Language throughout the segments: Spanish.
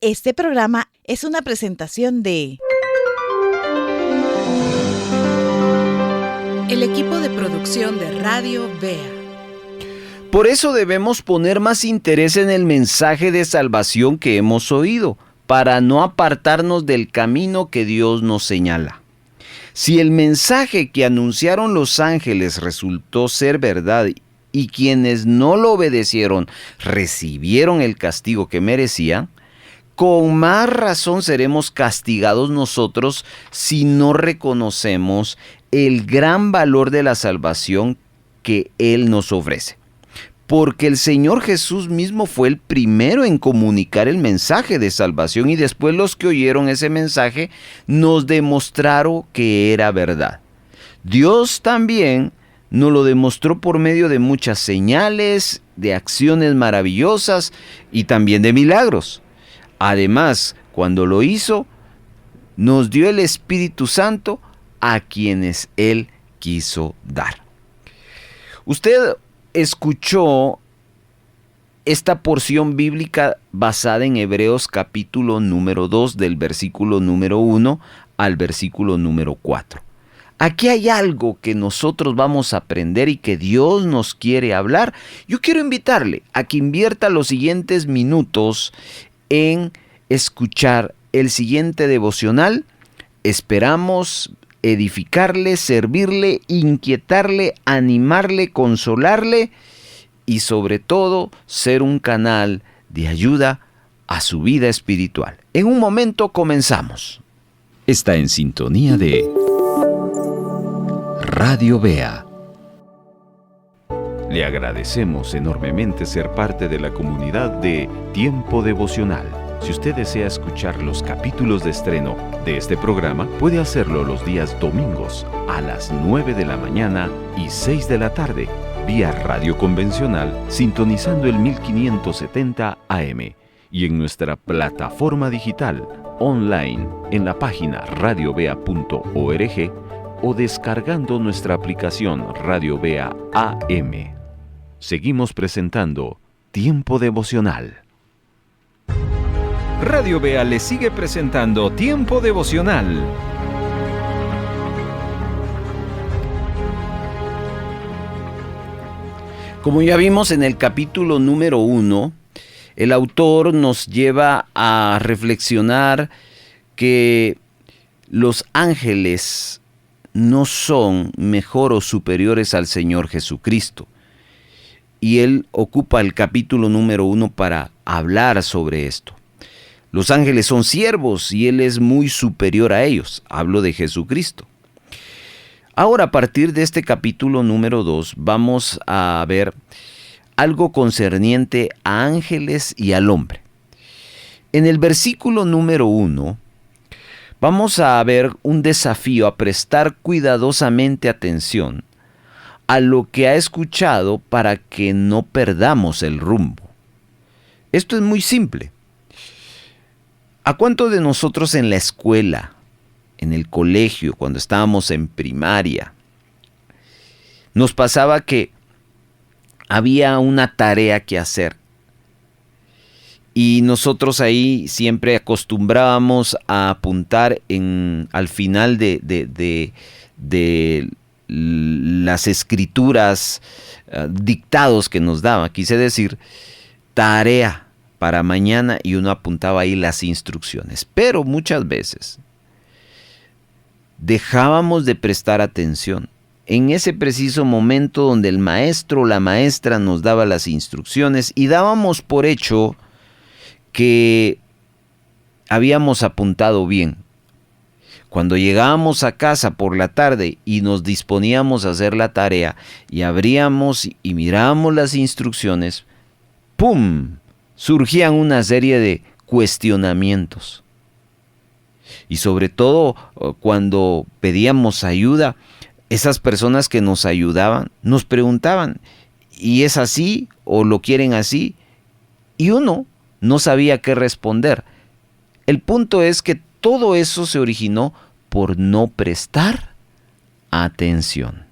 Este programa es una presentación de el equipo de producción de Radio Bea. Por eso debemos poner más interés en el mensaje de salvación que hemos oído, para no apartarnos del camino que Dios nos señala. Si el mensaje que anunciaron los ángeles resultó ser verdad y quienes no lo obedecieron recibieron el castigo que merecían, con más razón seremos castigados nosotros si no reconocemos el gran valor de la salvación que Él nos ofrece. Porque el Señor Jesús mismo fue el primero en comunicar el mensaje de salvación y después los que oyeron ese mensaje nos demostraron que era verdad. Dios también nos lo demostró por medio de muchas señales, de acciones maravillosas y también de milagros. Además, cuando lo hizo, nos dio el Espíritu Santo a quienes Él quiso dar. Usted escuchó esta porción bíblica basada en Hebreos capítulo número 2 del versículo número 1 al versículo número 4. Aquí hay algo que nosotros vamos a aprender y que Dios nos quiere hablar. Yo quiero invitarle a que invierta los siguientes minutos en escuchar el siguiente devocional. Esperamos edificarle, servirle, inquietarle, animarle, consolarle y sobre todo ser un canal de ayuda a su vida espiritual. En un momento comenzamos. Está en sintonía de Radio Bea. Le agradecemos enormemente ser parte de la comunidad de Tiempo Devocional. Si usted desea escuchar los capítulos de estreno de este programa, puede hacerlo los días domingos a las 9 de la mañana y 6 de la tarde, vía radio convencional, sintonizando el 1570 AM y en nuestra plataforma digital online en la página radiobea.org o descargando nuestra aplicación Radio Bea AM. Seguimos presentando Tiempo Devocional. Radio Bea le sigue presentando Tiempo Devocional. Como ya vimos en el capítulo número 1, el autor nos lleva a reflexionar que los ángeles no son mejor o superiores al Señor Jesucristo. Y él ocupa el capítulo número 1 para hablar sobre esto. Los ángeles son siervos y Él es muy superior a ellos. Hablo de Jesucristo. Ahora, a partir de este capítulo número 2, vamos a ver algo concerniente a ángeles y al hombre. En el versículo número 1, vamos a ver un desafío a prestar cuidadosamente atención a lo que ha escuchado para que no perdamos el rumbo. Esto es muy simple. ¿A cuántos de nosotros en la escuela, en el colegio, cuando estábamos en primaria, nos pasaba que había una tarea que hacer? Y nosotros ahí siempre acostumbrábamos a apuntar al final de las escrituras, dictados que nos daba, quise decir, tarea para mañana, y uno apuntaba ahí las instrucciones. Pero muchas veces dejábamos de prestar atención en ese preciso momento donde el maestro o la maestra nos daba las instrucciones y dábamos por hecho que habíamos apuntado bien. Cuando llegábamos a casa por la tarde y nos disponíamos a hacer la tarea y abríamos y mirábamos las instrucciones, ¡pum!, surgían una serie de cuestionamientos. Y sobre todo cuando pedíamos ayuda, esas personas que nos ayudaban nos preguntaban, ¿y es así o lo quieren así? Y uno no sabía qué responder. El punto es que todo eso se originó por no prestar atención.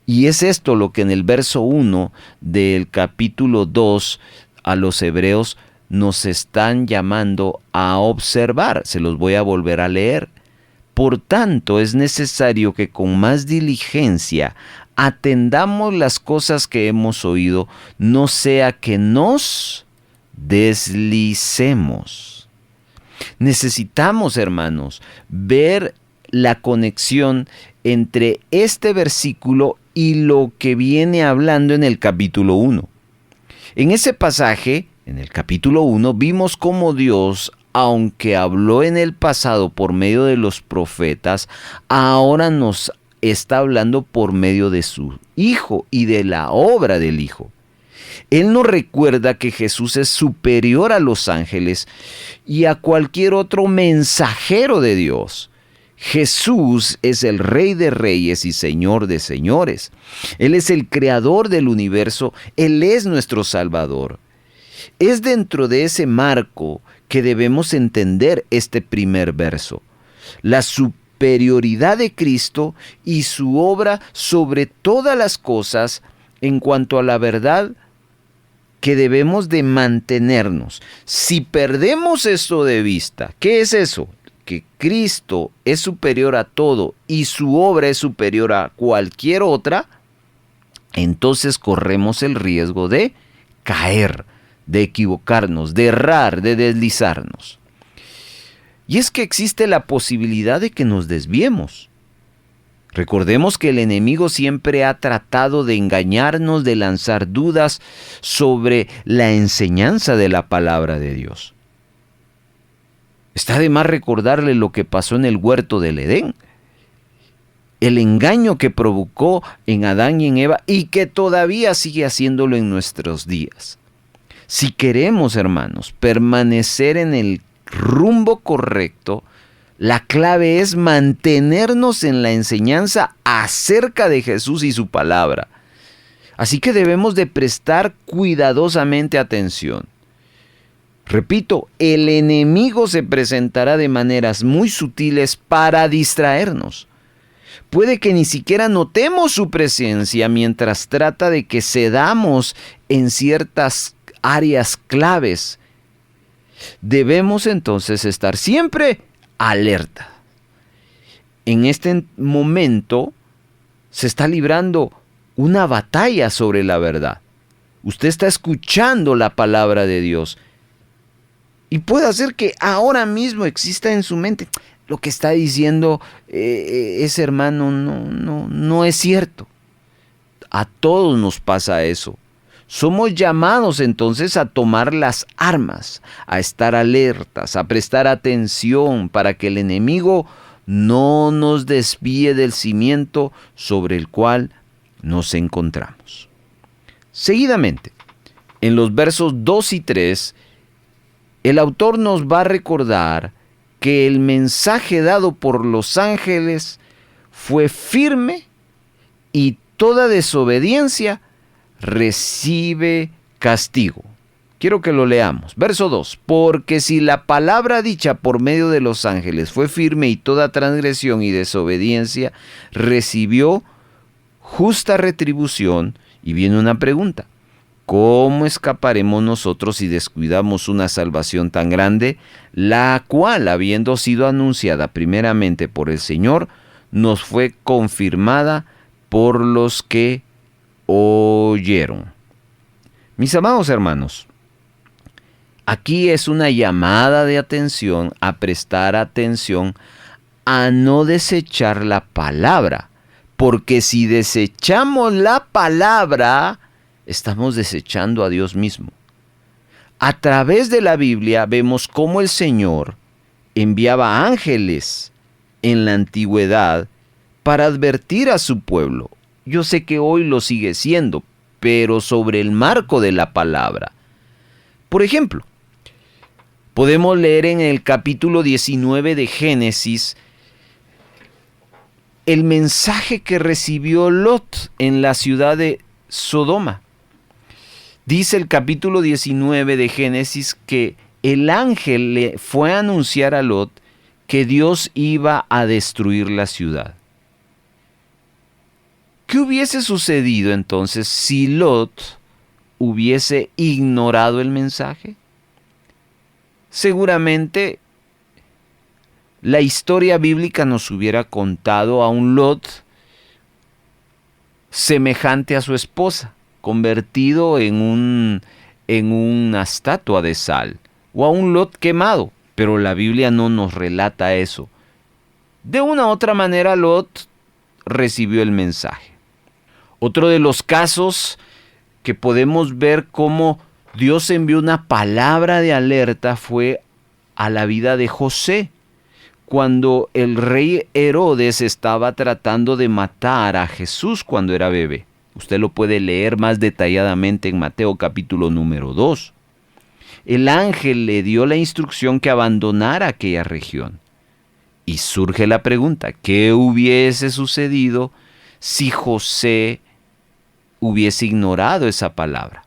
Y es esto lo que en el verso 1 del capítulo 2 a los Hebreos nos están llamando a observar. Se los voy a volver a leer. Por tanto, es necesario que con más diligencia atendamos las cosas que hemos oído, no sea que nos deslicemos. Necesitamos, hermanos, ver la conexión entre este versículo y lo que viene hablando en el capítulo 1. En ese pasaje, en el capítulo 1, vimos cómo Dios, aunque habló en el pasado por medio de los profetas, ahora nos está hablando por medio de su Hijo y de la obra del Hijo. Él nos recuerda que Jesús es superior a los ángeles y a cualquier otro mensajero de Dios. Jesús es el Rey de Reyes y Señor de Señores. Él es el Creador del universo. Él es nuestro Salvador. Es dentro de ese marco que debemos entender este primer verso. La superioridad de Cristo y su obra sobre todas las cosas en cuanto a la verdad que debemos de mantenernos. Si perdemos eso de vista, ¿qué es eso? Que Cristo es superior a todo y su obra es superior a cualquier otra, entonces corremos el riesgo de caer, de equivocarnos, de errar, de deslizarnos. Y es que existe la posibilidad de que nos desviemos. Recordemos que el enemigo siempre ha tratado de engañarnos, de lanzar dudas sobre la enseñanza de la palabra de Dios. Está de más recordarle lo que pasó en el huerto del Edén. El engaño que provocó en Adán y en Eva y que todavía sigue haciéndolo en nuestros días. Si queremos, hermanos, permanecer en el rumbo correcto, la clave es mantenernos en la enseñanza acerca de Jesús y su palabra. Así que debemos de prestar cuidadosamente atención. Repito, el enemigo se presentará de maneras muy sutiles para distraernos. Puede que ni siquiera notemos su presencia mientras trata de que cedamos en ciertas áreas claves. Debemos entonces estar siempre alerta. En este momento se está librando una batalla sobre la verdad. Usted está escuchando la palabra de Dios. Y puede hacer que ahora mismo exista en su mente lo que está diciendo ese hermano no es cierto. A todos nos pasa eso. Somos llamados entonces a tomar las armas, a estar alertas, a prestar atención para que el enemigo no nos desvíe del cimiento sobre el cual nos encontramos. Seguidamente, en los versos 2 y 3, el autor nos va a recordar que el mensaje dado por los ángeles fue firme y toda desobediencia recibe castigo. Quiero que lo leamos. Verso 2. Porque si la palabra dicha por medio de los ángeles fue firme y toda transgresión y desobediencia recibió justa retribución, y viene una pregunta. ¿Cómo escaparemos nosotros si descuidamos una salvación tan grande, la cual, habiendo sido anunciada primeramente por el Señor, nos fue confirmada por los que oyeron? Mis amados hermanos, aquí es una llamada de atención a prestar atención a no desechar la palabra, porque si desechamos la palabra, estamos desechando a Dios mismo. A través de la Biblia vemos cómo el Señor enviaba ángeles en la antigüedad para advertir a su pueblo. Yo sé que hoy lo sigue siendo, pero sobre el marco de la palabra. Por ejemplo, podemos leer en el capítulo 19 de Génesis el mensaje que recibió Lot en la ciudad de Sodoma. Dice el capítulo 19 de Génesis que el ángel le fue a anunciar a Lot que Dios iba a destruir la ciudad. ¿Qué hubiese sucedido entonces si Lot hubiese ignorado el mensaje? seguramente la historia bíblica nos hubiera contado a un Lot semejante a su esposa, convertido en una estatua de sal, o a un Lot quemado, pero la Biblia no nos relata eso. De una u otra manera, Lot recibió el mensaje. Otro de los casos que podemos ver cómo Dios envió una palabra de alerta fue a la vida de José, cuando el rey Herodes estaba tratando de matar a Jesús cuando era bebé. Usted lo puede leer más detalladamente en Mateo capítulo número 2. El ángel le dio la instrucción que abandonara aquella región. Y surge la pregunta, ¿qué hubiese sucedido si José hubiese ignorado esa palabra?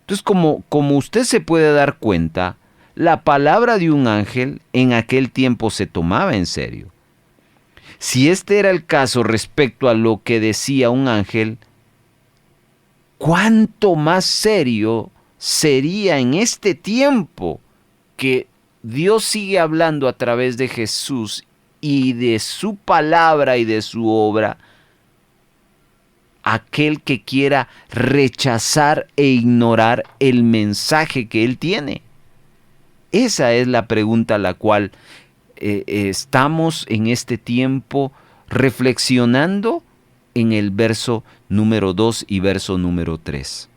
Entonces, como usted se puede dar cuenta, la palabra de un ángel en aquel tiempo se tomaba en serio. Si este era el caso respecto a lo que decía un ángel, ¿cuánto más serio sería en este tiempo que Dios sigue hablando a través de Jesús y de su palabra y de su obra? Aquel que quiera rechazar e ignorar el mensaje que Él tiene. Esa es la pregunta a la cual estamos en este tiempo reflexionando en el verso número 2 y verso número 3.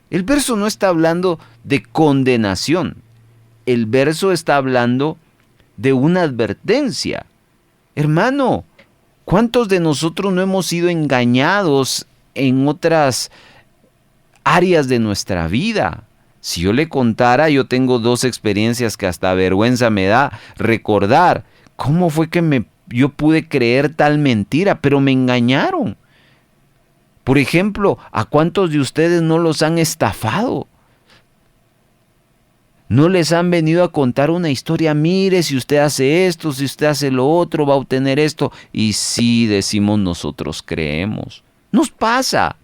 El verso no está hablando de condenación. El verso está hablando de una advertencia. Hermano, ¿cuántos de nosotros no hemos sido engañados en otras áreas de nuestra vida? Si yo le contara, yo tengo 2 experiencias que hasta vergüenza me da recordar. ¿Cómo fue que yo pude creer tal mentira? Pero me engañaron. Por ejemplo, ¿a cuántos de ustedes no los han estafado? No les han venido a contar una historia, mire, si usted hace esto, si usted hace lo otro, va a obtener esto. Y sí, decimos nosotros, creemos. Nos pasa.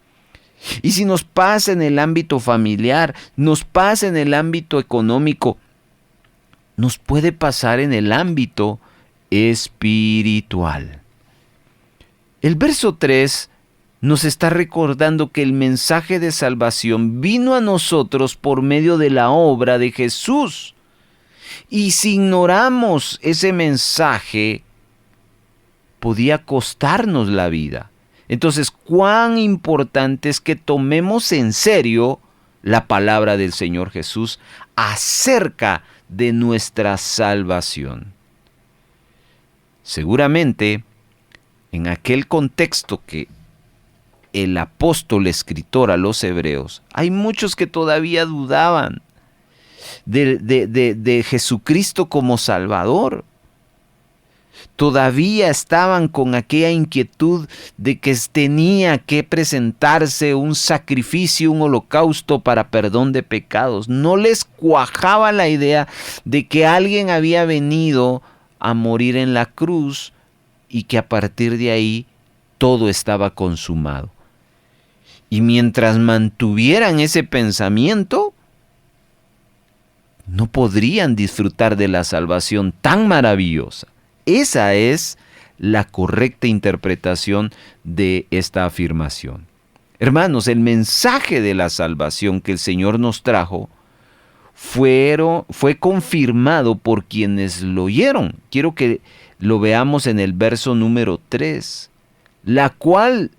Y si nos pasa en el ámbito familiar, nos pasa en el ámbito económico, nos puede pasar en el ámbito espiritual. El verso 3 nos está recordando que el mensaje de salvación vino a nosotros por medio de la obra de Jesús. Y si ignoramos ese mensaje, podía costarnos la vida. Entonces, cuán importante es que tomemos en serio la palabra del Señor Jesús acerca de nuestra salvación. Seguramente, en aquel contexto que el apóstol escritor a los hebreos, hay muchos que todavía dudaban de Jesucristo como Salvador. Todavía estaban con aquella inquietud de que tenía que presentarse un sacrificio, un holocausto para perdón de pecados. No les cuajaba la idea de que alguien había venido a morir en la cruz y que a partir de ahí todo estaba consumado. Y mientras mantuvieran ese pensamiento, no podrían disfrutar de la salvación tan maravillosa. Esa es la correcta interpretación de esta afirmación. Hermanos, el mensaje de la salvación que el Señor nos trajo fue confirmado por quienes lo oyeron. Quiero que lo veamos en el verso número 3, la cual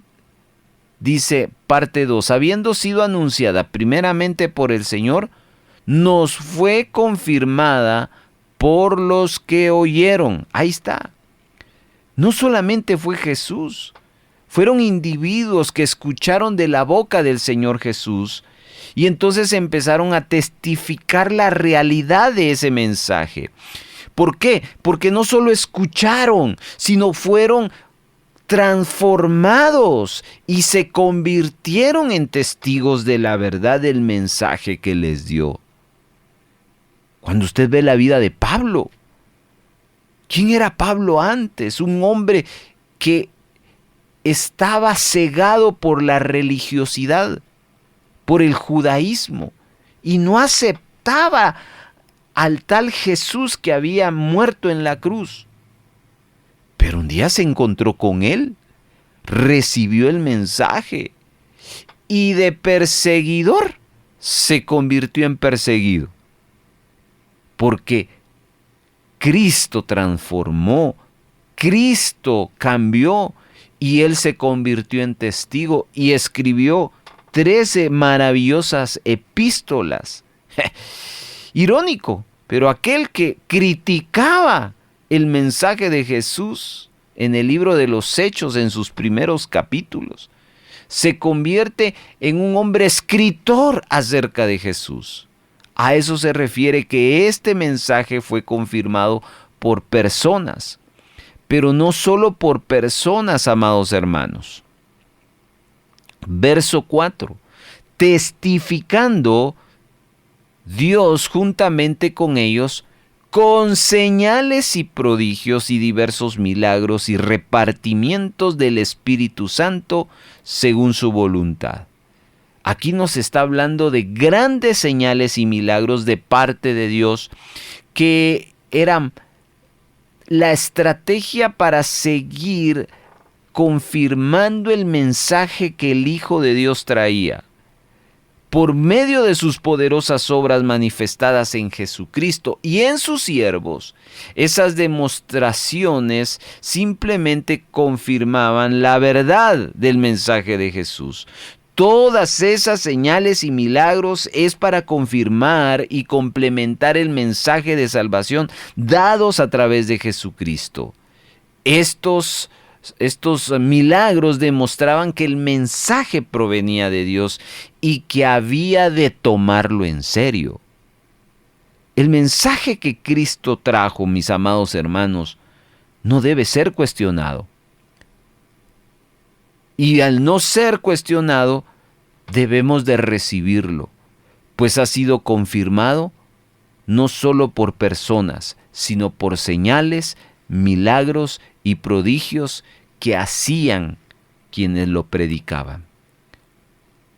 dice, parte 2, habiendo sido anunciada primeramente por el Señor, nos fue confirmada por los que oyeron. Ahí está. No solamente fue Jesús, fueron individuos que escucharon de la boca del Señor Jesús y entonces empezaron a testificar la realidad de ese mensaje. ¿Por qué? Porque no solo escucharon, sino fueron transformados y se convirtieron en testigos de la verdad del mensaje que les dio. Cuando usted ve la vida de Pablo, ¿quién era Pablo antes? Un hombre que estaba cegado por la religiosidad, por el judaísmo, y no aceptaba al tal Jesús que había muerto en la cruz. Pero un día se encontró con él, recibió el mensaje y de perseguidor se convirtió en perseguido. Porque Cristo transformó, Cristo cambió y él se convirtió en testigo y escribió 13 maravillosas epístolas. Irónico, pero aquel que criticaba el mensaje de Jesús en el libro de los Hechos, en sus primeros capítulos, se convierte en un hombre escritor acerca de Jesús. A eso se refiere que este mensaje fue confirmado por personas, pero no solo por personas, amados hermanos. Verso 4. Testificando Dios juntamente con ellos, con señales y prodigios y diversos milagros y repartimientos del Espíritu Santo según su voluntad. Aquí nos está hablando de grandes señales y milagros de parte de Dios que eran la estrategia para seguir confirmando el mensaje que el Hijo de Dios traía. Por medio de sus poderosas obras manifestadas en Jesucristo y en sus siervos, esas demostraciones simplemente confirmaban la verdad del mensaje de Jesús. Todas esas señales y milagros es para confirmar y complementar el mensaje de salvación dados a través de Jesucristo. Estos milagros demostraban que el mensaje provenía de Dios y que había de tomarlo en serio. El mensaje que Cristo trajo, mis amados hermanos, no debe ser cuestionado. Y al no ser cuestionado, debemos de recibirlo, pues ha sido confirmado no solo por personas, sino por señales, milagros y prodigios que hacían quienes lo predicaban.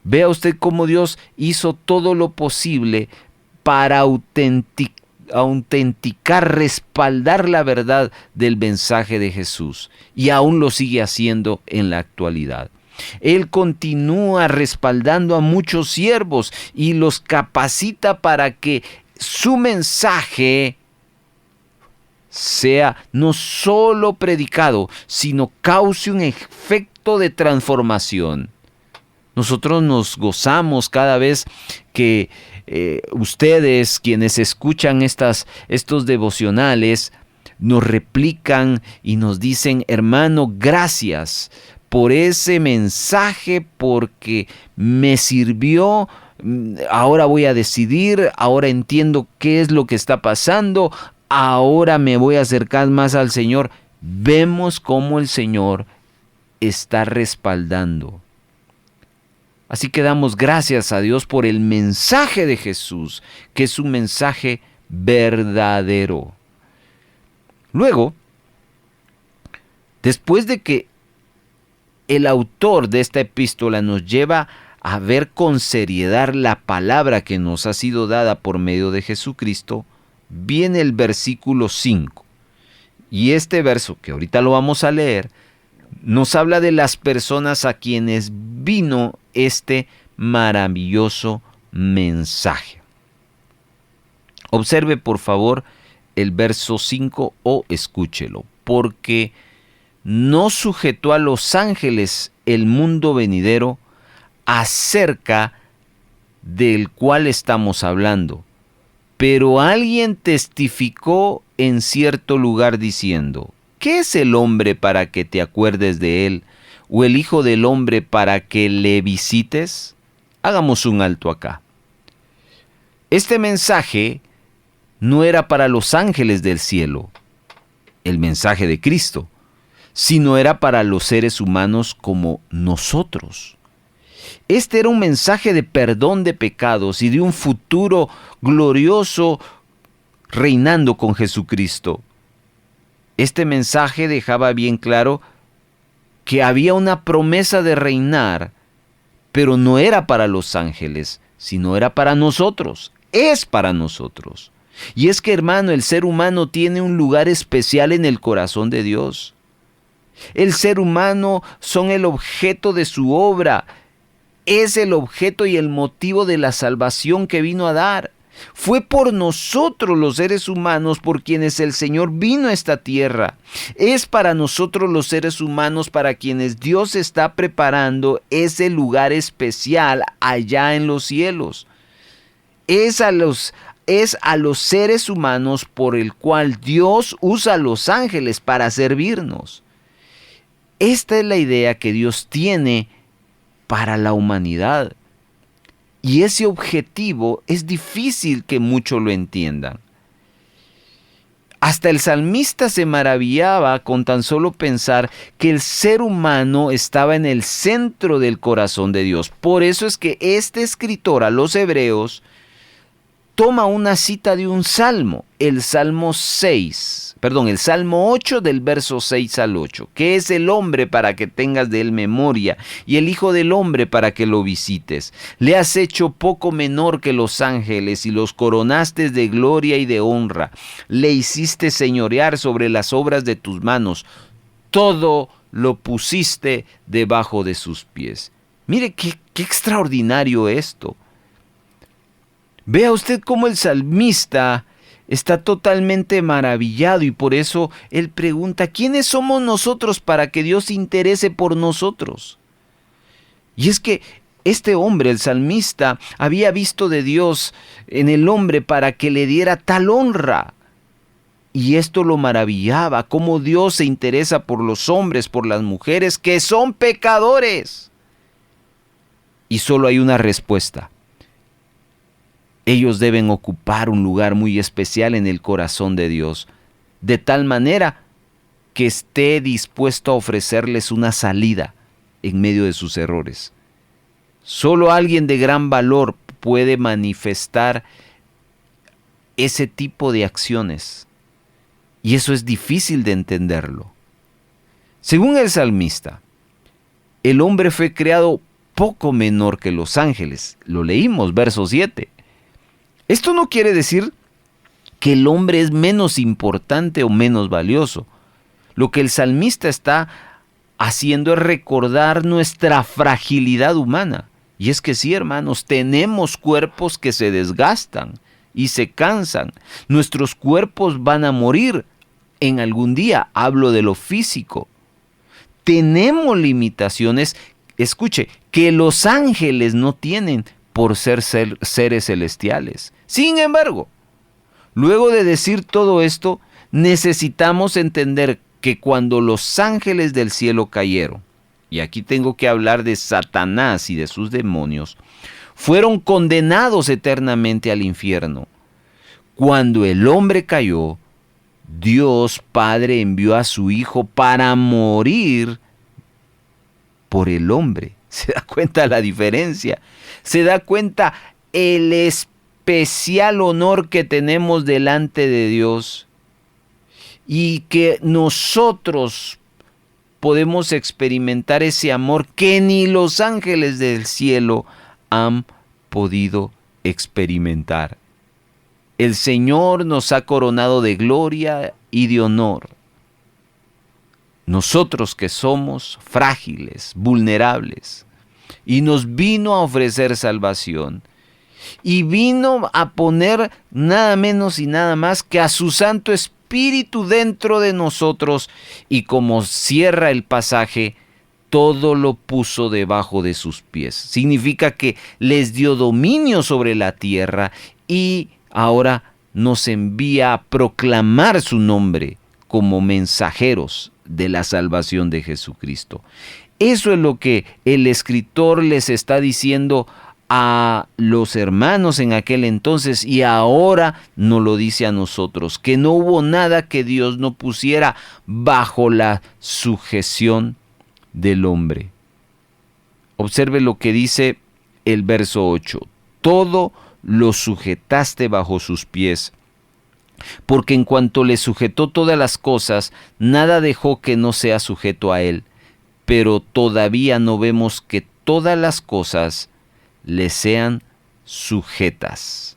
Vea usted cómo Dios hizo todo lo posible para autenticar, respaldar la verdad del mensaje de Jesús, y aún lo sigue haciendo en la actualidad. Él continúa respaldando a muchos siervos y los capacita para que su mensaje sea no solo predicado, sino cause un efecto de transformación. Nosotros nos gozamos cada vez que ustedes, quienes escuchan estos devocionales, nos replican y nos dicen: hermano, gracias por ese mensaje, porque me sirvió. Ahora voy a decidir, ahora entiendo qué es lo que está pasando, ahora me voy a acercar más al Señor. Vemos cómo el Señor está respaldando. Así que damos gracias a Dios por el mensaje de Jesús, que es un mensaje verdadero. Luego, después de que el autor de esta epístola nos lleva a ver con seriedad la palabra que nos ha sido dada por medio de Jesucristo, viene el versículo 5. Y este verso, que ahorita lo vamos a leer, nos habla de las personas a quienes vino este maravilloso mensaje. Observe por favor el verso 5 o escúchelo. Porque no sujetó a los ángeles el mundo venidero acerca del cual estamos hablando, pero alguien testificó en cierto lugar diciendo: ¿qué es el hombre para que te acuerdes de él? ¿O el hijo del hombre para que le visites? Hagamos un alto acá. Este mensaje no era para los ángeles del cielo, el mensaje de Cristo, sino era para los seres humanos como nosotros. Este era un mensaje de perdón de pecados y de un futuro glorioso reinando con Jesucristo. Este mensaje dejaba bien claro que había una promesa de reinar, pero no era para los ángeles, sino era para nosotros, es para nosotros. Y es que, hermano, el ser humano tiene un lugar especial en el corazón de Dios. El ser humano son el objeto de su obra. Es el objeto y el motivo de la salvación que vino a dar. Fue por nosotros los seres humanos por quienes el Señor vino a esta tierra. Es para nosotros los seres humanos para quienes Dios está preparando ese lugar especial allá en los cielos. Es a los seres humanos por el cual Dios usa a los ángeles para servirnos. Esta es la idea que Dios tiene para la humanidad. Y ese objetivo es difícil que muchos lo entiendan. Hasta el salmista se maravillaba con tan solo pensar que el ser humano estaba en el centro del corazón de Dios. Por eso es que este escritor a los hebreos toma una cita de un salmo, el Salmo 8 del verso 6 al 8. ¿Qué es el hombre para que tengas de él memoria? Y el hijo del hombre para que lo visites. Le has hecho poco menor que los ángeles y los coronaste de gloria y de honra. Le hiciste señorear sobre las obras de tus manos. Todo lo pusiste debajo de sus pies. Mire qué extraordinario esto. Vea usted cómo el salmista está totalmente maravillado y por eso él pregunta, ¿quiénes somos nosotros para que Dios se interese por nosotros? Y es que este hombre, el salmista, había visto de Dios en el hombre para que le diera tal honra. Y esto lo maravillaba, cómo Dios se interesa por los hombres, por las mujeres que son pecadores. Y solo hay una respuesta. Ellos deben ocupar un lugar muy especial en el corazón de Dios, de tal manera que esté dispuesto a ofrecerles una salida en medio de sus errores. Solo alguien de gran valor puede manifestar ese tipo de acciones, y eso es difícil de entenderlo. Según el salmista, el hombre fue creado poco menor que los ángeles. Lo leímos, verso 7. Esto no quiere decir que el hombre es menos importante o menos valioso. Lo que el salmista está haciendo es recordar nuestra fragilidad humana. Y es que sí, hermanos, tenemos cuerpos que se desgastan y se cansan. Nuestros cuerpos van a morir en algún día. Hablo de lo físico. Tenemos limitaciones, escuche, que los ángeles no tienen por ser seres celestiales. Sin embargo, luego de decir todo esto, necesitamos entender que cuando los ángeles del cielo cayeron, y aquí tengo que hablar de Satanás y de sus demonios, fueron condenados eternamente al infierno. Cuando el hombre cayó, Dios Padre envió a su Hijo para morir por el hombre. ¿Se da cuenta la diferencia? ¿Se da cuenta el especial honor que tenemos delante de Dios? Y que nosotros podemos experimentar ese amor que ni los ángeles del cielo han podido experimentar. El Señor nos ha coronado de gloria y de honor. Nosotros que somos frágiles, vulnerables, y nos vino a ofrecer salvación. Y vino a poner nada menos y nada más que a su Santo Espíritu dentro de nosotros. Y como cierra el pasaje, todo lo puso debajo de sus pies. Significa que les dio dominio sobre la tierra y ahora nos envía a proclamar su nombre como mensajeros de la salvación de Jesucristo. Eso es lo que el escritor les está diciendo a los hermanos en aquel entonces y ahora nos lo dice a nosotros, que no hubo nada que Dios no pusiera bajo la sujeción del hombre. Observe lo que dice el verso 8. Todo lo sujetaste bajo sus pies, porque en cuanto le sujetó todas las cosas, nada dejó que no sea sujeto a él. Pero todavía no vemos que todas las cosas le sean sujetas.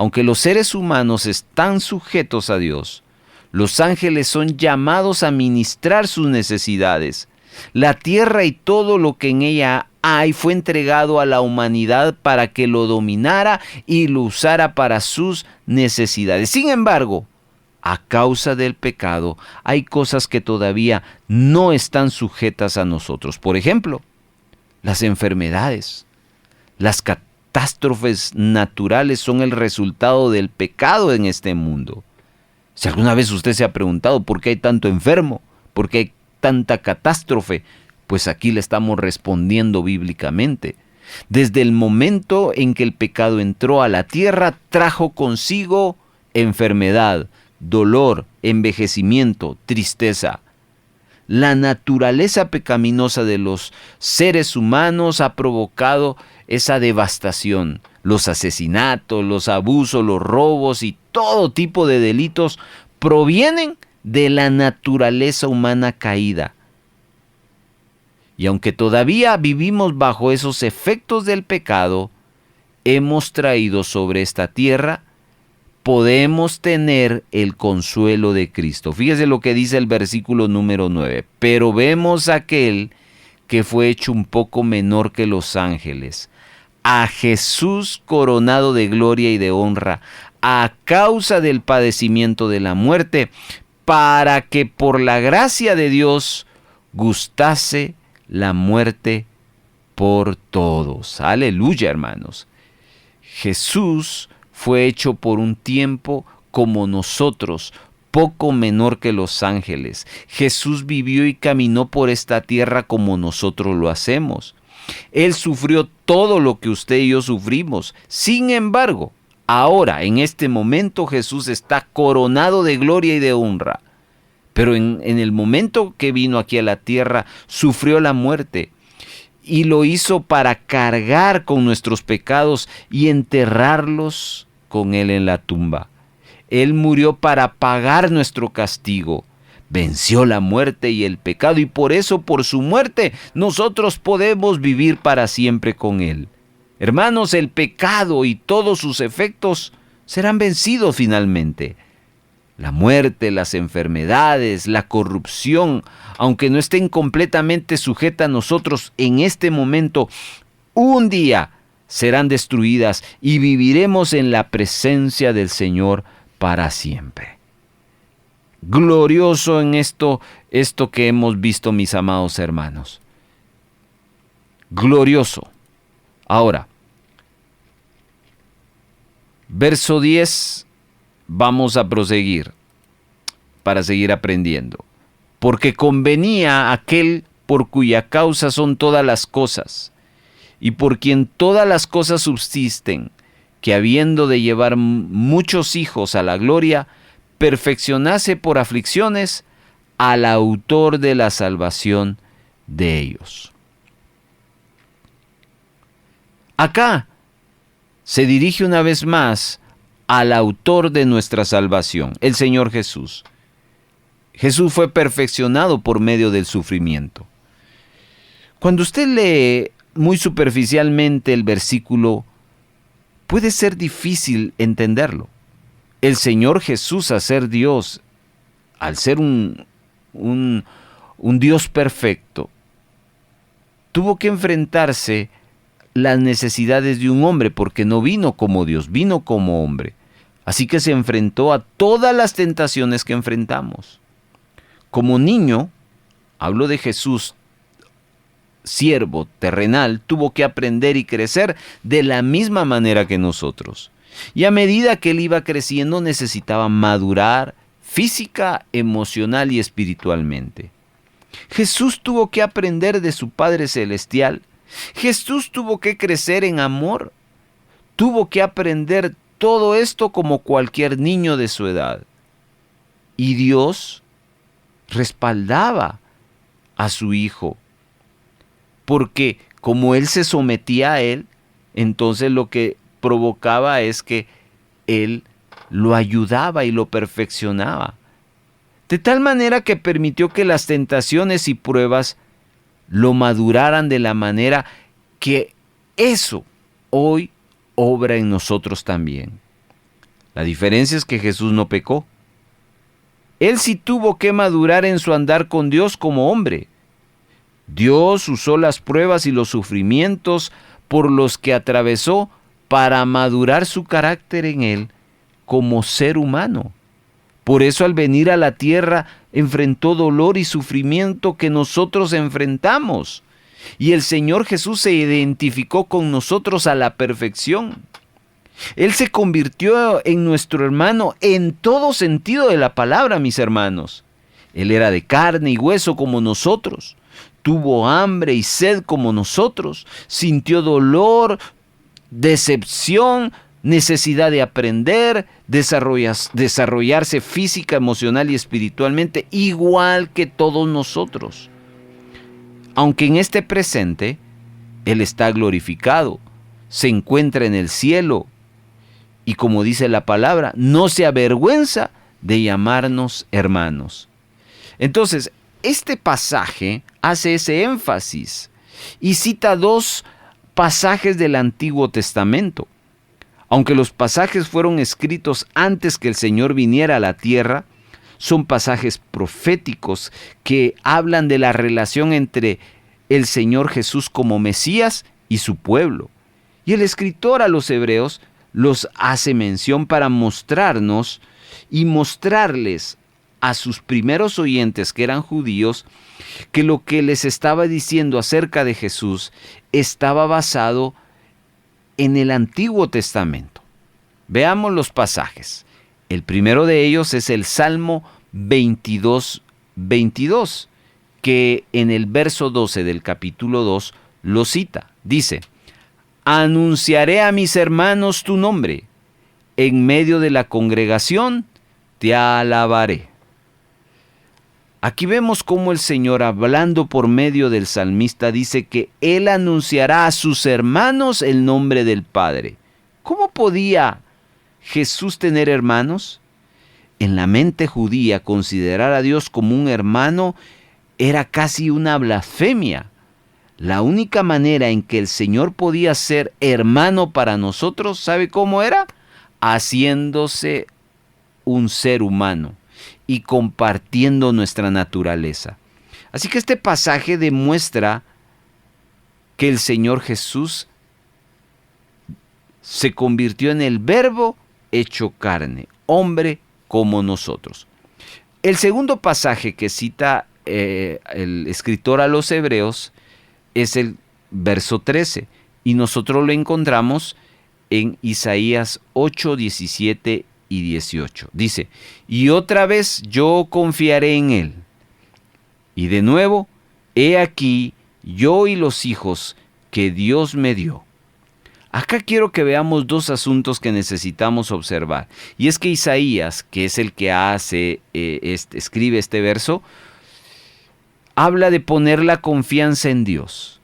aunque los seres humanos están sujetos a Dios, los ángeles son llamados a ministrar sus necesidades. La tierra y todo lo que en ella hay fue entregado a la humanidad para que lo dominara y lo usara para sus necesidades. Sin embargo, a causa del pecado, hay cosas que todavía no están sujetas a nosotros. Por ejemplo, las enfermedades, las catástrofes naturales son el resultado del pecado en este mundo. Si alguna vez usted se ha preguntado por qué hay tanto enfermo, por qué hay tanta catástrofe, pues aquí le estamos respondiendo bíblicamente. Desde el momento en que el pecado entró a la tierra, trajo consigo enfermedad, dolor, envejecimiento, tristeza. La naturaleza pecaminosa de los seres humanos ha provocado esa devastación. Los asesinatos, los abusos, los robos y todo tipo de delitos provienen de la naturaleza humana caída. Y aunque todavía vivimos bajo esos efectos del pecado, hemos traído sobre esta tierra, podemos tener el consuelo de Cristo. Fíjese lo que dice el versículo número 9. Pero vemos a aquel que fue hecho un poco menor que los ángeles, a Jesús coronado de gloria y de honra, a causa del padecimiento de la muerte, para que por la gracia de Dios gustase la muerte por todos. Aleluya, hermanos. Jesús fue hecho por un tiempo como nosotros, poco menor que los ángeles. Jesús vivió y caminó por esta tierra como nosotros lo hacemos. Él sufrió todo lo que usted y yo sufrimos. Sin embargo, ahora, en este momento, Jesús está coronado de gloria y de honra. Pero en el momento que vino aquí a la tierra, sufrió la muerte. Y lo hizo para cargar con nuestros pecados y enterrarlos con Él en la tumba. Él murió para pagar nuestro castigo. Venció la muerte y el pecado, y por eso, por su muerte, nosotros podemos vivir para siempre con Él. Hermanos, el pecado y todos sus efectos serán vencidos finalmente. La muerte, las enfermedades, la corrupción, aunque no estén completamente sujetas a nosotros en este momento, un día serán destruidas y viviremos en la presencia del Señor para siempre. Glorioso en esto que hemos visto, mis amados hermanos. Glorioso. Ahora, verso 10, vamos a proseguir para seguir aprendiendo. Porque convenía a aquel por cuya causa son todas las cosas, y por quien todas las cosas subsisten, que habiendo de llevar muchos hijos a la gloria, perfeccionase por aflicciones al autor de la salvación de ellos. Acá se dirige una vez más al autor de nuestra salvación, el Señor Jesús. Jesús fue perfeccionado por medio del sufrimiento. Cuando usted lee muy superficialmente el versículo, puede ser difícil entenderlo. El Señor Jesús, al ser Dios, al ser un Dios perfecto, tuvo que enfrentarse las necesidades de un hombre, porque no vino como Dios, vino como hombre. Así que se enfrentó a todas las tentaciones que enfrentamos. Como niño, hablo de Jesús, siervo terrenal, tuvo que aprender y crecer de la misma manera que nosotros. Y a medida que él iba creciendo, necesitaba madurar física, emocional y espiritualmente. Jesús tuvo que aprender de su Padre Celestial. Jesús tuvo que crecer en amor. Tuvo que aprender todo esto como cualquier niño de su edad. Y Dios respaldaba a su Hijo, porque como Él se sometía a Él, entonces lo que provocaba es que Él lo ayudaba y lo perfeccionaba. De tal manera que permitió que las tentaciones y pruebas lo maduraran de la manera que eso hoy obra en nosotros también. La diferencia es que Jesús no pecó. Él sí tuvo que madurar en su andar con Dios como hombre. Dios usó las pruebas y los sufrimientos por los que atravesó para madurar su carácter en él como ser humano. Por eso al venir a la tierra enfrentó dolor y sufrimiento que nosotros enfrentamos. Y el Señor Jesús se identificó con nosotros a la perfección. Él se convirtió en nuestro hermano en todo sentido de la palabra, mis hermanos. Él era de carne y hueso como nosotros. Tuvo hambre y sed como nosotros. Sintió dolor, decepción, necesidad de aprender, desarrollarse física, emocional y espiritualmente, igual que todos nosotros. Aunque en este presente, Él está glorificado, se encuentra en el cielo y, como dice la palabra, no se avergüenza de llamarnos hermanos. Entonces, este pasaje hace ese énfasis y cita 2 pasajes del Antiguo Testamento. Aunque los pasajes fueron escritos antes que el Señor viniera a la tierra, son pasajes proféticos que hablan de la relación entre el Señor Jesús como Mesías y su pueblo. Y el escritor a los hebreos los hace mención para mostrarnos y mostrarles a sus primeros oyentes, que eran judíos, que lo que les estaba diciendo acerca de Jesús estaba basado en el Antiguo Testamento. Veamos los pasajes. El primero de ellos es el Salmo 22, que en el verso 12 del capítulo 2 lo cita. Dice: anunciaré a mis hermanos tu nombre, en medio de la congregación te alabaré. Aquí vemos cómo el Señor, hablando por medio del salmista, dice que Él anunciará a sus hermanos el nombre del Padre. ¿Cómo podía Jesús tener hermanos? En la mente judía, considerar a Dios como un hermano era casi una blasfemia. La única manera en que el Señor podía ser hermano para nosotros, ¿sabe cómo era? Haciéndose un ser humano y compartiendo nuestra naturaleza. Así que este pasaje demuestra que el Señor Jesús se convirtió en el Verbo hecho carne, hombre como nosotros. El segundo pasaje que cita el escritor a los hebreos es el verso 13, y nosotros lo encontramos en Isaías 8, 17 y 18. Dice: y otra vez yo confiaré en Él. Y de nuevo, he aquí yo y los hijos que Dios me dio. Acá quiero que veamos 2 asuntos que necesitamos observar. Y es que Isaías, que es el que escribe este verso, habla de poner la confianza en Dios.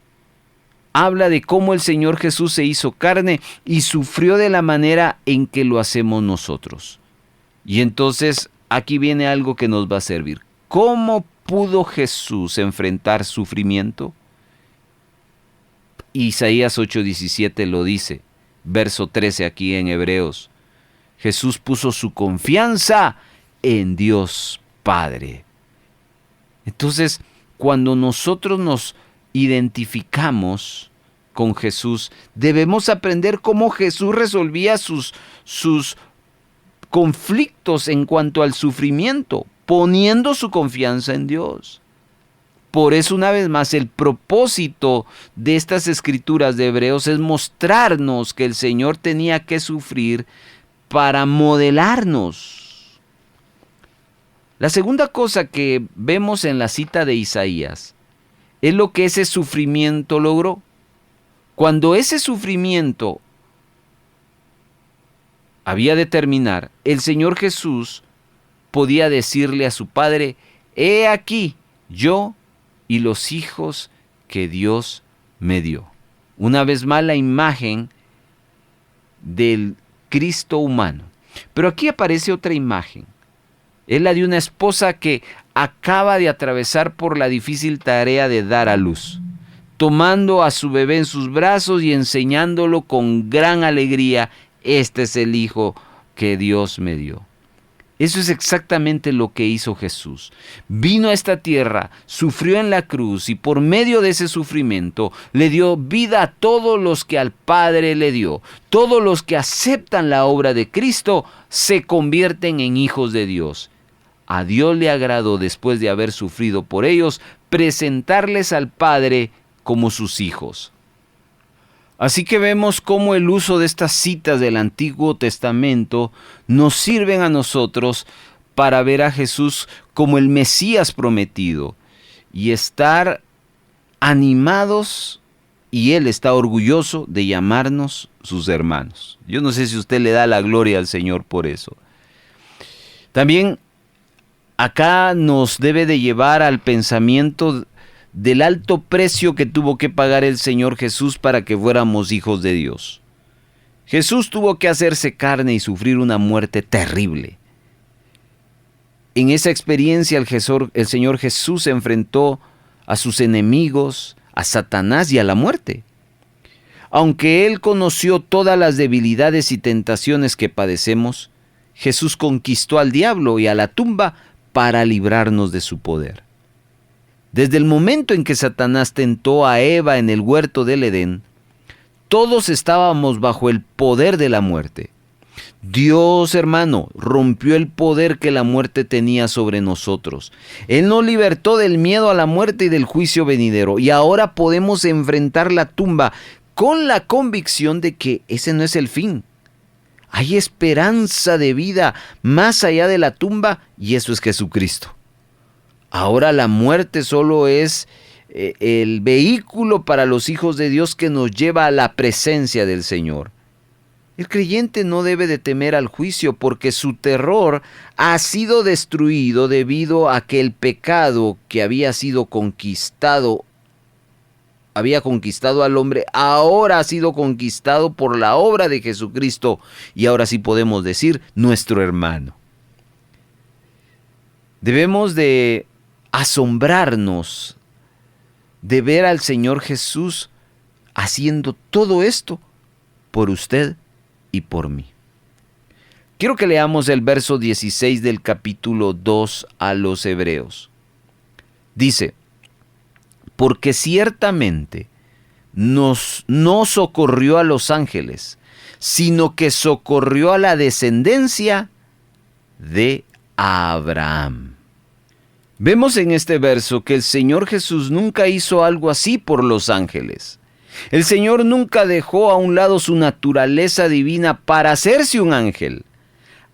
Habla de cómo el Señor Jesús se hizo carne y sufrió de la manera en que lo hacemos nosotros. Y entonces aquí viene algo que nos va a servir. ¿Cómo pudo Jesús enfrentar sufrimiento? Isaías 8:17 lo dice, verso 13 aquí en Hebreos. Jesús puso su confianza en Dios Padre. Entonces, cuando nosotros nos identificamos con Jesús, debemos aprender cómo Jesús resolvía sus conflictos en cuanto al sufrimiento, poniendo su confianza en Dios. Por eso, una vez más, el propósito de estas escrituras de Hebreos es mostrarnos que el Señor tenía que sufrir para modelarnos. La segunda cosa que vemos en la cita de Isaías es lo que ese sufrimiento logró. Cuando ese sufrimiento había de terminar, el Señor Jesús podía decirle a su Padre: he aquí, yo y los hijos que Dios me dio. Una vez más, la imagen del Cristo humano. Pero aquí aparece otra imagen. Es la de una esposa que acaba de atravesar por la difícil tarea de dar a luz, tomando a su bebé en sus brazos y enseñándolo con gran alegría: este es el hijo que Dios me dio. Eso es exactamente lo que hizo Jesús. Vino a esta tierra, sufrió en la cruz y por medio de ese sufrimiento le dio vida a todos los que al Padre le dio. Todos los que aceptan la obra de Cristo se convierten en hijos de Dios. A Dios le agradó, después de haber sufrido por ellos, presentarles al Padre como sus hijos. Así que vemos cómo el uso de estas citas del Antiguo Testamento nos sirven a nosotros para ver a Jesús como el Mesías prometido y estar animados, y Él está orgulloso de llamarnos sus hermanos. Yo no sé si usted le da la gloria al Señor por eso. También acá nos debe de llevar al pensamiento del alto precio que tuvo que pagar el Señor Jesús para que fuéramos hijos de Dios. Jesús tuvo que hacerse carne y sufrir una muerte terrible. En esa experiencia el Señor Jesús se enfrentó a sus enemigos, a Satanás y a la muerte. Aunque Él conoció todas las debilidades y tentaciones que padecemos, Jesús conquistó al diablo y a la tumba para librarnos de su poder. Desde el momento en que Satanás tentó a Eva en el huerto del Edén, todos estábamos bajo el poder de la muerte. Dios, hermano, rompió el poder que la muerte tenía sobre nosotros. Él nos libertó del miedo a la muerte y del juicio venidero. Y ahora podemos enfrentar la tumba con la convicción de que ese no es el fin. Hay esperanza de vida más allá de la tumba, y eso es Jesucristo. Ahora la muerte solo es el vehículo para los hijos de Dios que nos lleva a la presencia del Señor. El creyente no debe de temer al juicio, porque su terror ha sido destruido debido a que el pecado que había conquistado al hombre, ahora ha sido conquistado por la obra de Jesucristo, y ahora sí podemos decir nuestro hermano. Debemos de asombrarnos de ver al Señor Jesús haciendo todo esto por usted y por mí. Quiero que leamos el verso 16 del capítulo 2 a los Hebreos. Dice: porque ciertamente no socorrió a los ángeles, sino que socorrió a la descendencia de Abraham. Vemos en este verso que el Señor Jesús nunca hizo algo así por los ángeles. El Señor nunca dejó a un lado su naturaleza divina para hacerse un ángel.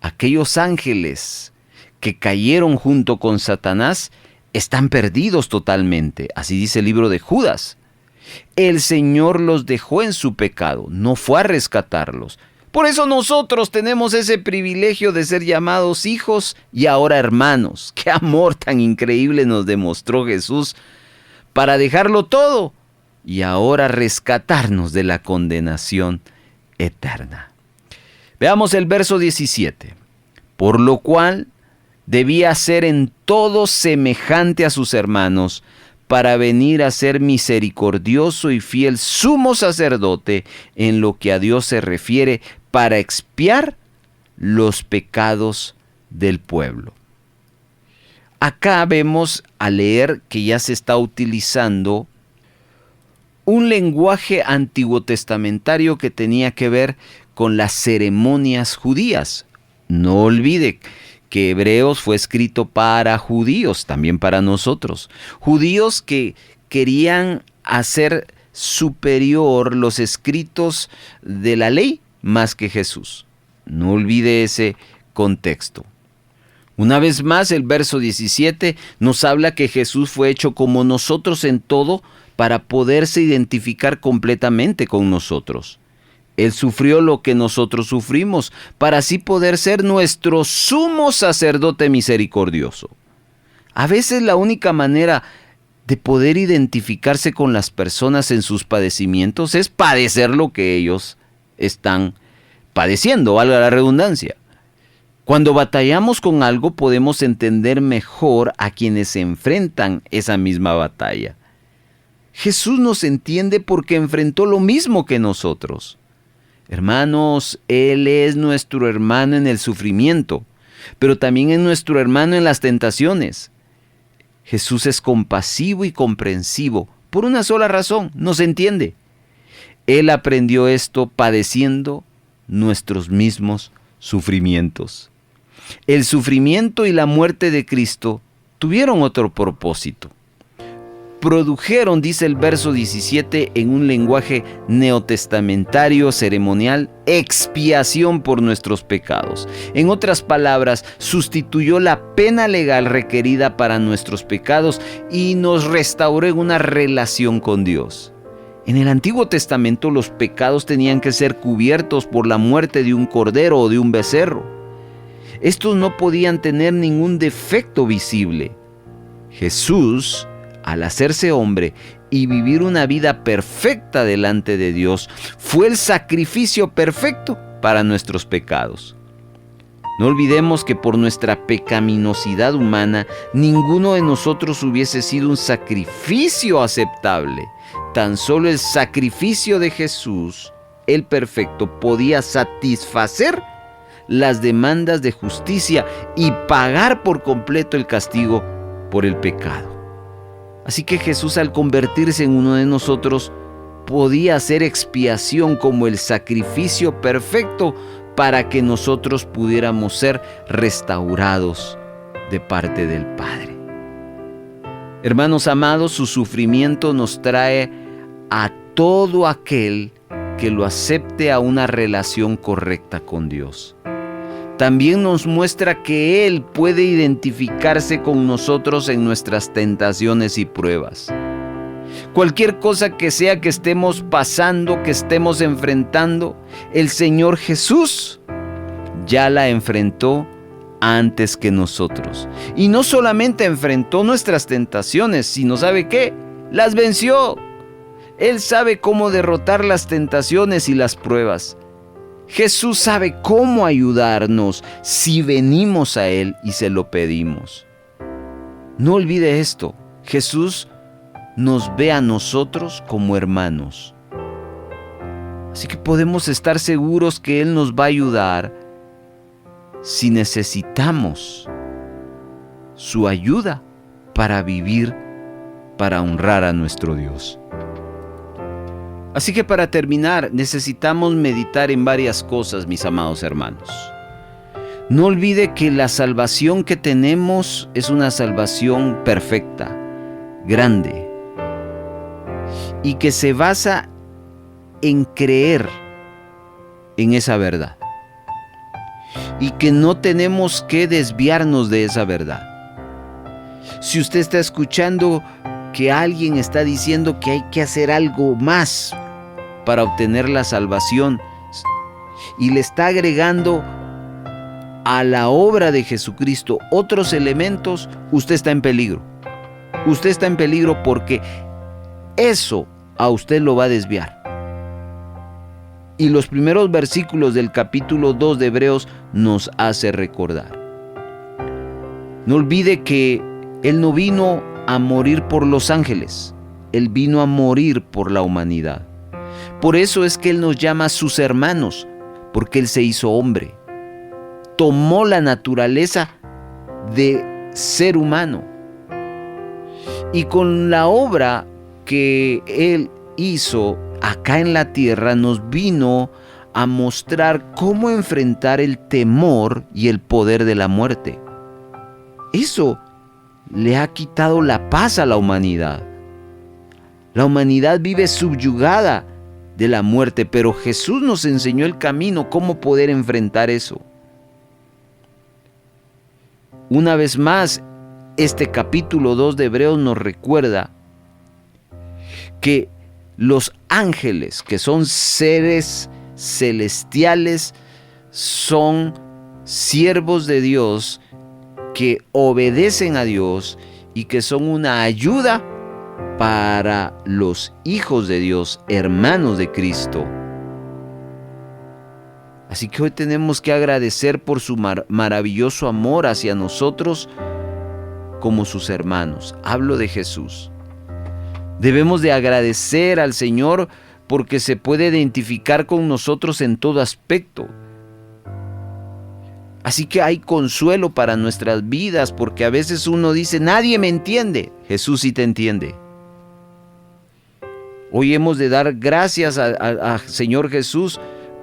Aquellos ángeles que cayeron junto con Satanás están perdidos totalmente. Así dice el libro de Judas. El Señor los dejó en su pecado, no fue a rescatarlos. Por eso nosotros tenemos ese privilegio de ser llamados hijos y ahora hermanos. ¡Qué amor tan increíble nos demostró Jesús para dejarlo todo y ahora rescatarnos de la condenación eterna! Veamos el verso 17. Por lo cual debía ser en todo semejante a sus hermanos, para venir a ser misericordioso y fiel sumo sacerdote en lo que a Dios se refiere, para expiar los pecados del pueblo. Acá vemos al leer que ya se está utilizando un lenguaje antiguo testamentario que tenía que ver con las ceremonias judías. No olvide que Hebreos fue escrito para judíos, también para nosotros. Judíos que querían hacer superior los escritos de la ley más que Jesús. No olvide ese contexto. Una vez más, el verso 17 nos habla que Jesús fue hecho como nosotros en todo para poderse identificar completamente con nosotros. Él sufrió lo que nosotros sufrimos, para así poder ser nuestro sumo sacerdote misericordioso. A veces la única manera de poder identificarse con las personas en sus padecimientos es padecer lo que ellos están padeciendo, valga la redundancia. Cuando batallamos con algo, podemos entender mejor a quienes enfrentan esa misma batalla. Jesús nos entiende porque enfrentó lo mismo que nosotros. Hermanos, Él es nuestro hermano en el sufrimiento, pero también es nuestro hermano en las tentaciones. Jesús es compasivo y comprensivo por una sola razón: nos entiende. Él aprendió esto padeciendo nuestros mismos sufrimientos. El sufrimiento y la muerte de Cristo tuvieron otro propósito. Produjeron, dice el verso 17, en un lenguaje neotestamentario ceremonial, expiación por nuestros pecados. En otras palabras, sustituyó la pena legal requerida para nuestros pecados y nos restauró en una relación con Dios. En el Antiguo Testamento los pecados tenían que ser cubiertos por la muerte de un cordero o de un becerro. Estos no podían tener ningún defecto visible. Jesús, al hacerse hombre y vivir una vida perfecta delante de Dios, fue el sacrificio perfecto para nuestros pecados. No olvidemos que por nuestra pecaminosidad humana, ninguno de nosotros hubiese sido un sacrificio aceptable. Tan solo el sacrificio de Jesús, el perfecto, podía satisfacer las demandas de justicia y pagar por completo el castigo por el pecado. Así que Jesús, al convertirse en uno de nosotros, podía hacer expiación como el sacrificio perfecto para que nosotros pudiéramos ser restaurados de parte del Padre. Hermanos amados, su sufrimiento nos trae a todo aquel que lo acepte a una relación correcta con Dios. También nos muestra que Él puede identificarse con nosotros en nuestras tentaciones y pruebas. Cualquier cosa que sea que estemos pasando, que estemos enfrentando, el Señor Jesús ya la enfrentó antes que nosotros. Y no solamente enfrentó nuestras tentaciones, sino ¿sabe qué? Las venció. Él sabe cómo derrotar las tentaciones y las pruebas. Jesús sabe cómo ayudarnos si venimos a Él y se lo pedimos. No olvide esto: Jesús nos ve a nosotros como hermanos. Así que podemos estar seguros que Él nos va a ayudar si necesitamos su ayuda para vivir, para honrar a nuestro Dios. Así que para terminar, necesitamos meditar en varias cosas, mis amados hermanos. No olvide que la salvación que tenemos es una salvación perfecta, grande, y que se basa en creer en esa verdad. Y que no tenemos que desviarnos de esa verdad. Si usted está escuchando que alguien está diciendo que hay que hacer algo más para obtener la salvación y le está agregando a la obra de Jesucristo otros elementos, usted está en peligro. Usted está en peligro porque eso a usted lo va a desviar. Y los primeros versículos del capítulo 2 de Hebreos nos hace recordar. No olvide que Él no vino a morir por los ángeles, Él vino a morir por la humanidad. Por eso es que Él nos llama sus hermanos, porque Él se hizo hombre. Tomó la naturaleza de ser humano. Y con la obra que Él hizo acá en la tierra, nos vino a mostrar cómo enfrentar el temor y el poder de la muerte. Eso le ha quitado la paz a la humanidad. La humanidad vive subyugada de la muerte, pero Jesús nos enseñó el camino, cómo poder enfrentar eso. Una vez más, este capítulo 2 de Hebreos nos recuerda que los ángeles, que son seres celestiales, son siervos de Dios que obedecen a Dios y que son una ayuda para los hijos de Dios, hermanos de Cristo. Así que hoy tenemos que agradecer por su maravilloso amor hacia nosotros como sus hermanos. Hablo de Jesús. Debemos de agradecer al Señor porque se puede identificar con nosotros en todo aspecto. Así que hay consuelo para nuestras vidas, porque a veces uno dice, nadie me entiende. Jesús sí te entiende. Hoy hemos de dar gracias a Señor Jesús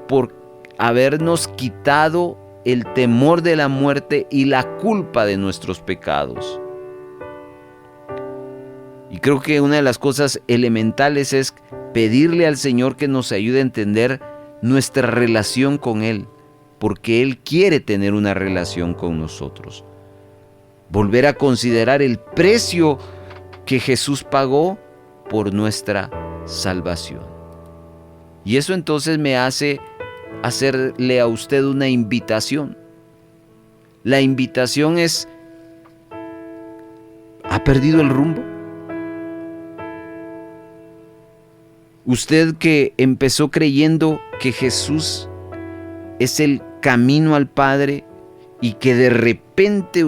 por habernos quitado el temor de la muerte y la culpa de nuestros pecados. Y creo que una de las cosas elementales es pedirle al Señor que nos ayude a entender nuestra relación con Él, porque Él quiere tener una relación con nosotros. Volver a considerar el precio que Jesús pagó por nuestra salvación. Y eso entonces me hace hacerle a usted una invitación. La invitación es, ¿ha perdido el rumbo? Usted que empezó creyendo que Jesús es el camino al Padre y que de repente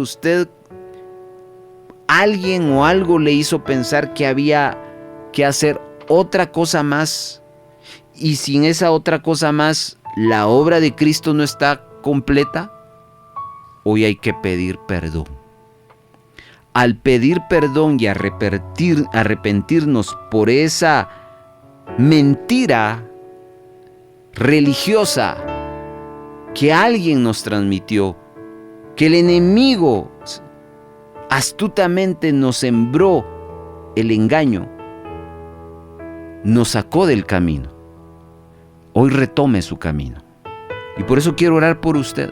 alguien o algo le hizo pensar que había que hacer otra cosa más, y sin esa otra cosa más la obra de Cristo no está completa. Hoy hay que pedir perdón. Al pedir perdón y arrepentirnos por esa mentira religiosa que alguien nos transmitió, que el enemigo astutamente nos sembró el engaño, nos sacó del camino. Hoy retome su camino. Y por eso quiero orar por usted.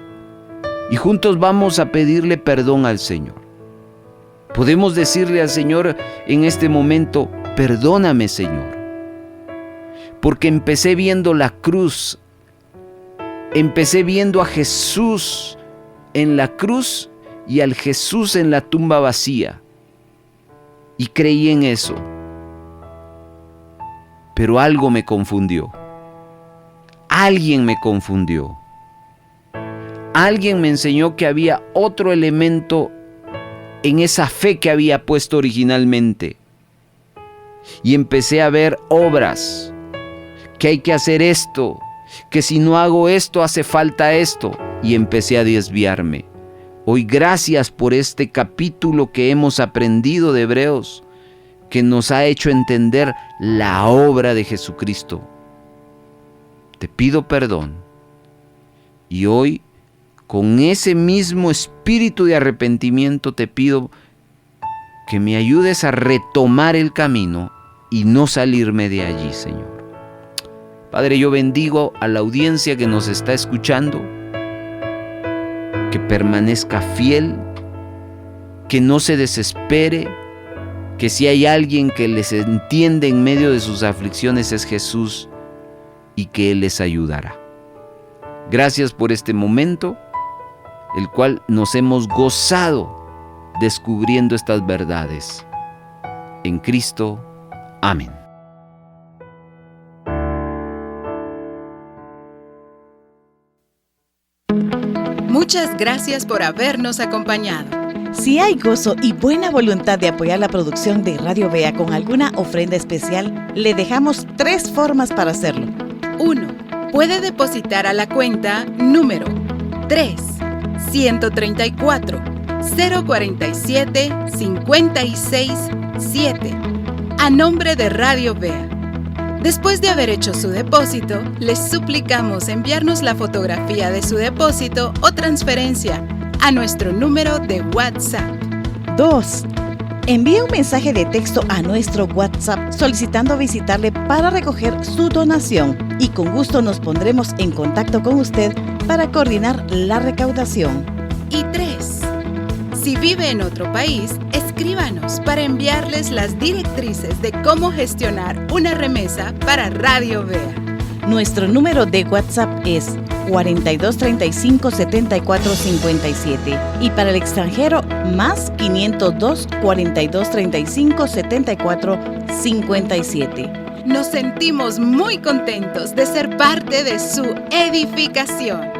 Y juntos vamos a pedirle perdón al Señor. Podemos decirle al Señor en este momento, perdóname, Señor, porque empecé viendo la cruz, empecé viendo a Jesús en la cruz y al Jesús en la tumba vacía, y creí en eso. Pero algo me confundió. Alguien me confundió. Alguien me enseñó que había otro elemento en esa fe que había puesto originalmente. Y empecé a ver obras, que hay que hacer esto, que si no hago esto hace falta esto. Y empecé a desviarme. Hoy gracias por este capítulo que hemos aprendido de Hebreos, que nos ha hecho entender la obra de Jesucristo. Te pido perdón. Y hoy, con ese mismo espíritu de arrepentimiento, te pido que me ayudes a retomar el camino y no salirme de allí, Señor. Padre, yo bendigo a la audiencia que nos está escuchando, que permanezca fiel, que no se desespere, que si hay alguien que les entiende en medio de sus aflicciones es Jesús, y que Él les ayudará. Gracias por este momento, el cual nos hemos gozado descubriendo estas verdades. En Cristo, amén. Muchas gracias por habernos acompañado. Si hay gozo y buena voluntad de apoyar la producción de Radio Vea con alguna ofrenda especial, le dejamos 3 formas para hacerlo. 1. Puede depositar a la cuenta número 3-134-047-56-7 a nombre de Radio Vea. Después de haber hecho su depósito, les suplicamos enviarnos la fotografía de su depósito o transferencia a nuestro número de WhatsApp. 2. Envíe un mensaje de texto a nuestro WhatsApp solicitando visitarle para recoger su donación y con gusto nos pondremos en contacto con usted para coordinar la recaudación. Y 3. Si vive en otro país, escríbanos para enviarles las directrices de cómo gestionar una remesa para Radio Vea. Nuestro número de WhatsApp es 4235 7457 y para el extranjero más 502 4235 7457. Nos sentimos muy contentos de ser parte de su edificación.